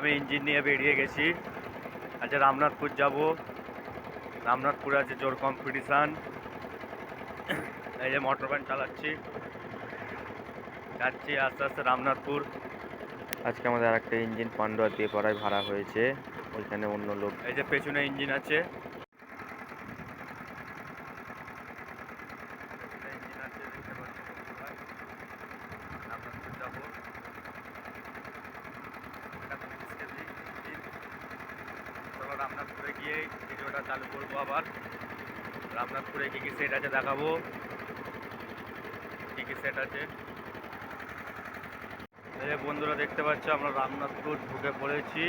আমি ইঞ্জিন নিয়ে বেরিয়ে গেছি। আচ্ছা, রামনাথপুর যাব। রামনাথপুরে আছে জোর কম্পিটিশান। এই যে মোটর ভ্যান চালাচ্ছি, যাচ্ছি আস্তে আস্তে রামনাথপুর। আজকে আমাদের আর একটা ইঞ্জিন পান্ডুয়া দিয়ে পাড়ায় ভাড়া হয়েছে, ওইখানে অন্য লোক। এই যে পেছনে ইঞ্জিন আছে, দেখতে পাচ্ছি। রামনাথপুর যাবো, এটা 25 কেজি ইঞ্জিন। চলো রামনাথপুরে গিয়ে ভিডিওটা চালু করবো আবার। রামনাথপুরে কী কী সেট আছে দেখাবো, কী কী সেট আছে। এই যে বন্ধুরা দেখতে পাচ্ছ, আমরা রামনাথপুর ঢুকে পড়েছি।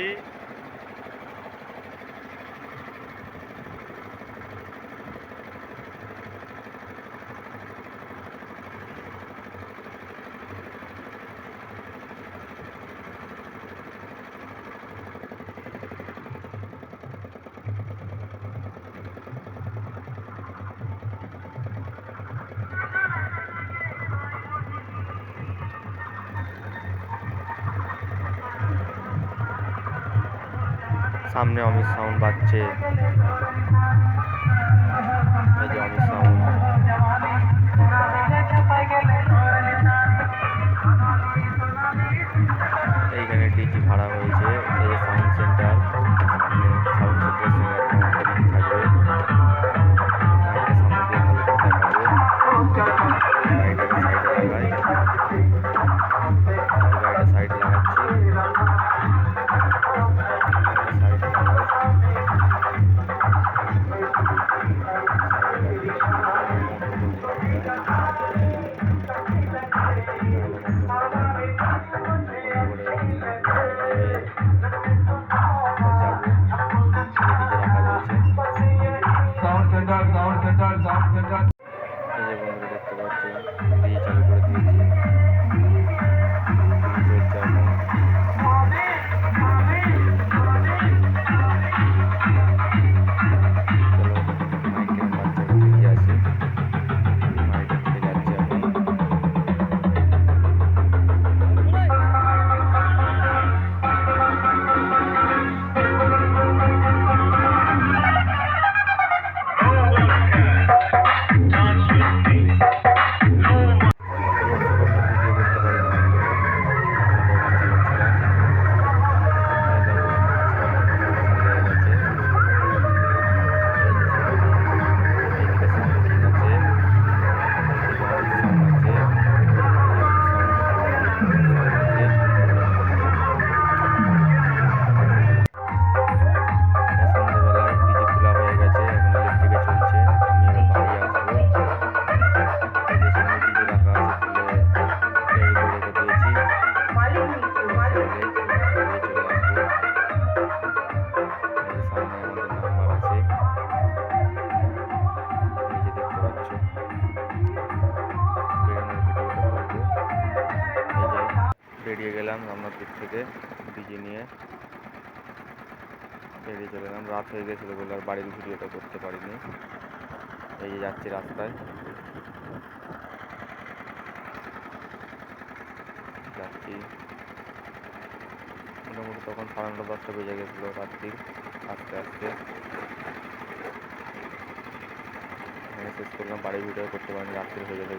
সামনে অমিত সাউন্ড বাজছে, এই যে অমিত সাউন্ড। এইখানে ডিজি ভাড়া হয়েছে, এই যে সাউন্ড সেন্টার। সামনে সাউন্ড সেন্টার সিঙ্গার কম্পিটিশন থাকবে। মাইকটা সামনে দিয়ে ভালো করে দেখাবো। গাড়িটাকে সাইডে লাগাই, গাড়িটা সাইডে লাগাচ্ছি। সাইডে লাগাই, এই যে বন্ধুরা দেখতে পাচ্ছেন, ডিজি চালু করে দিয়েছি। ডিজি চলছে এখন। চলো মাইক কেমন বাচ্চা দেখে আসি। মাইকের দিকে যাচ্ছে এখন। বেরিয়ে গেলাম রামনাথপুর থেকে ডিজি নিয়ে, বেরিয়ে চলে গেলাম। রাত হয়ে গেছিলো বলে আর বাড়ির ভিডিওটা করতে পারিনি। এই যে যাচ্ছি রাস্তায়, যাচ্ছি। মোটামুটি তখন 9:30-10টা বেজে গেছিলো রাত্রির। আস্তে আস্তে শেষ করলাম, বাড়ির ভিডিও করতে পারিনি, রাত্রি হয়ে যেতে।